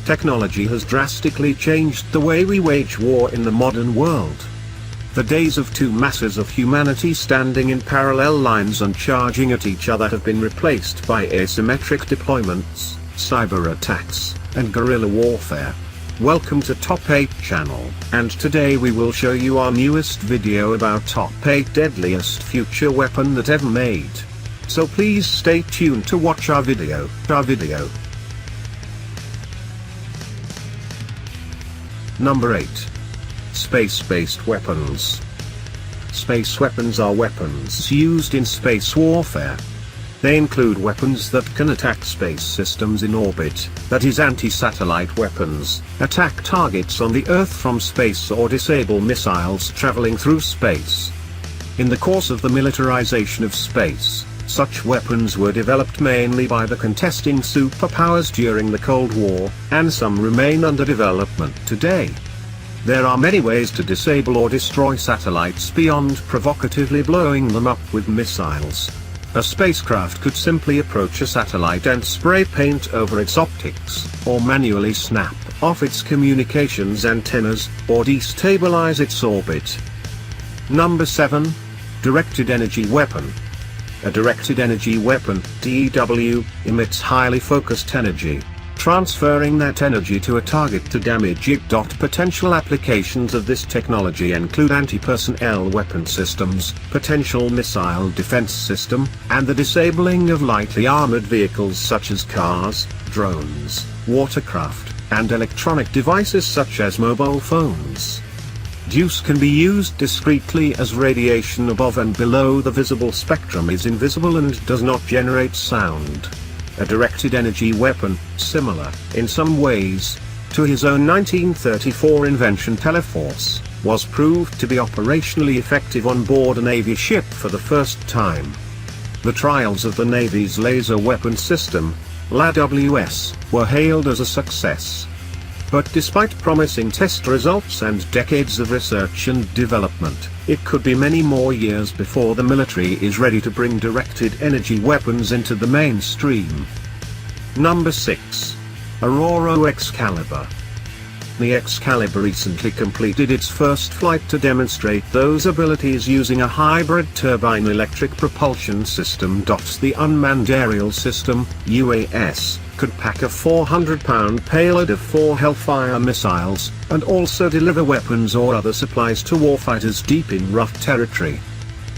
Technology has drastically changed the way we wage war in the modern world. The days of two masses of humanity standing in parallel lines and charging at each other have been replaced by asymmetric deployments, cyber attacks, and guerrilla warfare. Welcome to Top 8 channel, and today we will show you our newest video about Top 8 deadliest future weapon that ever made. So please stay tuned to watch our video. Number 8. Space-based weapons. Space weapons are weapons used in space warfare. They include weapons that can attack space systems in orbit, that is anti-satellite weapons, attack targets on the Earth from space or disable missiles traveling through space. In the course of the militarization of space, such weapons were developed mainly by the contesting superpowers during the Cold War, and some remain under development today. There are many ways to disable or destroy satellites beyond provocatively blowing them up with missiles. A spacecraft could simply approach a satellite and spray paint over its optics, or manually snap off its communications antennas, or destabilize its orbit. Number 7. Directed Energy Weapon. A directed energy weapon, DEW, emits highly focused energy, transferring that energy to a target to damage it. Potential applications of this technology include anti-personnel weapon systems, potential missile defense system, and the disabling of lightly armored vehicles such as cars, drones, watercraft, and electronic devices such as mobile phones. DEWs can be used discreetly as radiation above and below the visible spectrum is invisible and does not generate sound. A directed energy weapon, similar, in some ways, to his own 1934 invention Teleforce, was proved to be operationally effective on board a Navy ship for the first time. The trials of the Navy's laser weapon system, LAWS, were hailed as a success. But despite promising test results and decades of research and development, it could be many more years before the military is ready to bring directed energy weapons into the mainstream. Number 6. Aurora Excalibur. The Excalibur recently completed its first flight to demonstrate those abilities using a hybrid turbine electric propulsion system. The Unmanned Aerial System, UAS, could pack a 400-pound payload of 4 Hellfire missiles, and also deliver weapons or other supplies to warfighters deep in rough territory.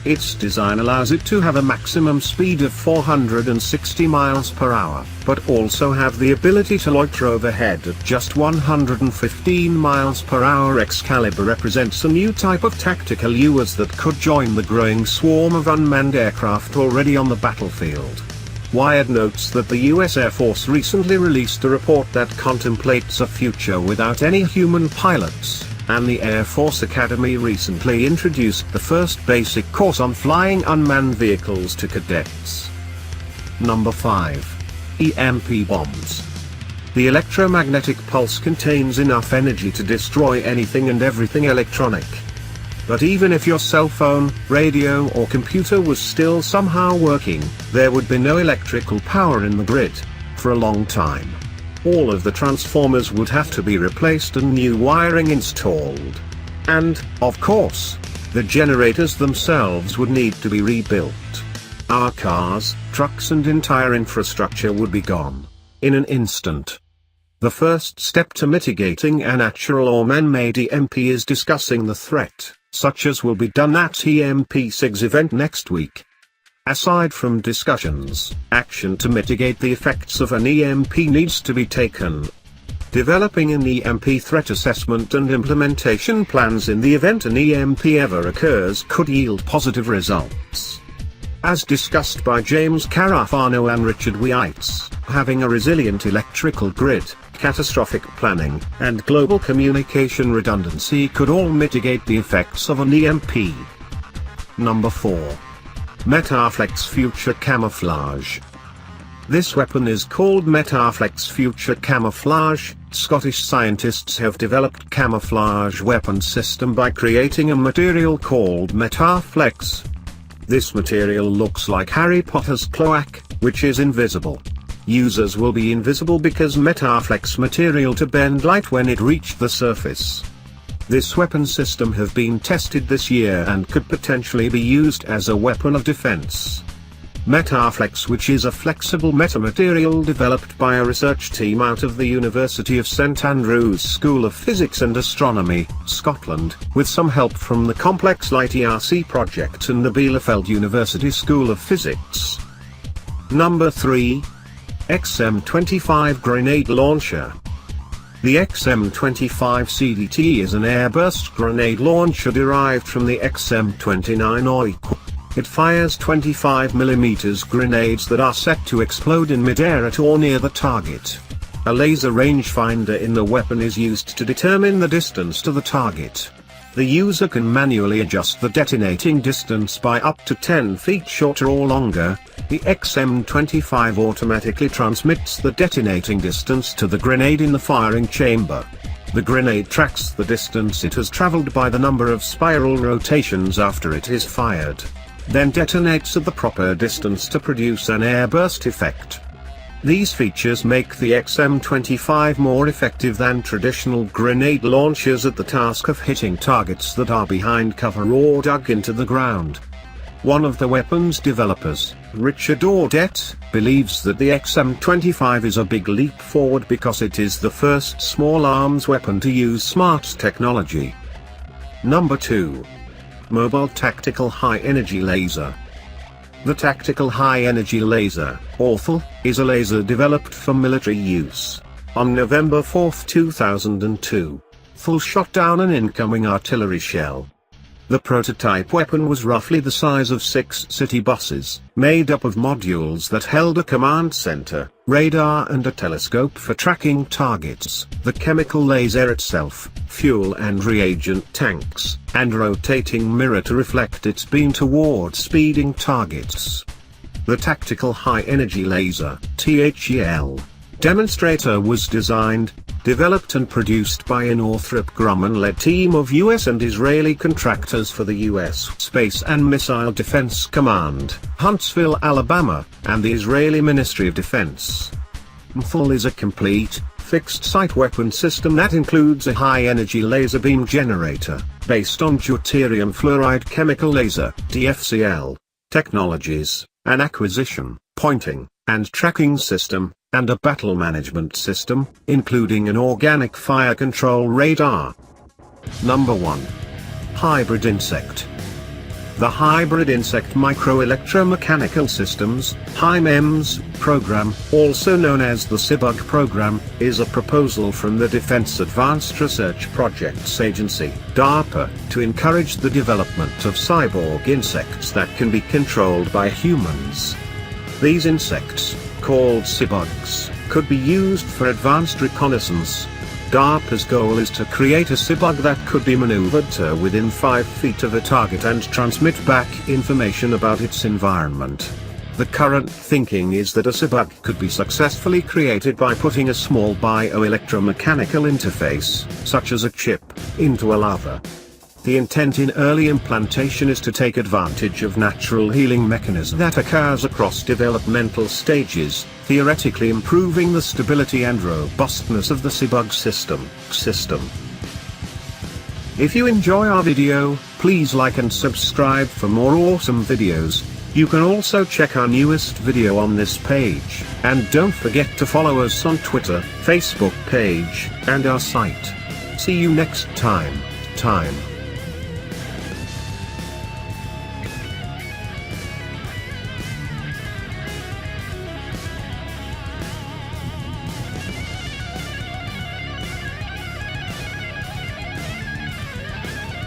Its design allows it to have a maximum speed of 460 miles per hour, but also have the ability to loiter overhead at just 115 miles per hour. Excalibur represents a new type of tactical UAS that could join the growing swarm of unmanned aircraft already on the battlefield. Wired notes that the US Air Force recently released a report that contemplates a future without any human pilots, and the Air Force Academy recently introduced the first basic course on flying unmanned vehicles to cadets. Number 5. EMP bombs. The electromagnetic pulse contains enough energy to destroy anything and everything electronic. But even if your cell phone, radio or computer was still somehow working, there would be no electrical power in the grid, for a long time. All of the transformers would have to be replaced and new wiring installed. And, of course, the generators themselves would need to be rebuilt. Our cars, trucks and entire infrastructure would be gone in an instant. The first step to mitigating a natural or man-made EMP is discussing the threat, such as will be done at EMP6 event next week. Aside from discussions, action to mitigate the effects of an EMP needs to be taken. Developing an EMP threat assessment and implementation plans in the event an EMP ever occurs could yield positive results. As discussed by James Carafano and Richard Weitz, having a resilient electrical grid, catastrophic planning, and global communication redundancy could all mitigate the effects of an EMP. Number 4. Metaflex Future Camouflage. This weapon is called Metaflex Future Camouflage. Scottish scientists have developed camouflage weapon system by creating a material called Metaflex. This material looks like Harry Potter's cloak, which is invisible. Users will be invisible because Metaflex material to bend light when it reached the surface. This weapon system have been tested this year and could potentially be used as a weapon of defense. Metaflex, which is a flexible metamaterial developed by a research team out of the University of St Andrews School of Physics and Astronomy, Scotland, with some help from the Complex Light ERC project and the Bielefeld University School of Physics. Number 3. XM25 Grenade Launcher. The XM25 CDT is an airburst grenade launcher derived from the XM29 or equal. It fires 25mm grenades that are set to explode in mid-air at or near the target. A laser rangefinder in the weapon is used to determine the distance to the target. The user can manually adjust the detonating distance by up to 10 feet shorter or longer. The XM25 automatically transmits the detonating distance to the grenade in the firing chamber. The grenade tracks the distance it has traveled by the number of spiral rotations after it is fired, then detonates at the proper distance to produce an airburst effect. These features make the XM25 more effective than traditional grenade launchers at the task of hitting targets that are behind cover or dug into the ground. One of the weapon's developers, Richard Audette, believes that the XM25 is a big leap forward because it is the first small arms weapon to use smart technology. Number 2. Mobile Tactical High Energy Laser. The Tactical High Energy Laser, or THL, is a laser developed for military use. On November 4, 2002, THL shot down an incoming artillery shell. The prototype weapon was roughly the size of 6 city buses, made up of modules that held a command center, radar and a telescope for tracking targets, the chemical laser itself, fuel and reagent tanks, and rotating mirror to reflect its beam toward speeding targets. The Tactical High Energy Laser (THEL) demonstrator was designed, developed and produced by a Northrop Grumman-led team of US and Israeli contractors for the US Space and Missile Defense Command, Huntsville, Alabama, and the Israeli Ministry of Defense. THL is a complete, fixed-site weapon system that includes a high-energy laser beam generator, based on deuterium fluoride chemical laser (DFCL) technologies, an acquisition, pointing, and tracking system, and a battle management system, including an organic fire control radar. Number 1. Hybrid Insect. The Hybrid Insect Microelectromechanical Systems (HIMEMS) program, also known as the SIBUG program, is a proposal from the Defense Advanced Research Projects Agency (DARPA) to encourage the development of cyborg insects that can be controlled by humans. These insects, called SIBUGs, could be used for advanced reconnaissance. DARPA's goal is to create a SIBUG that could be maneuvered to within 5 feet of a target and transmit back information about its environment. The current thinking is that a SIBUG could be successfully created by putting a small bioelectromechanical interface, such as a chip, into a larva. The intent in early implantation is to take advantage of natural healing mechanism that occurs across developmental stages, theoretically improving the stability and robustness of the SIBUG system. If you enjoy our video, please like and subscribe for more awesome videos. You can also check our newest video on this page, and don't forget to follow us on Twitter, Facebook page, and our site. See you next time.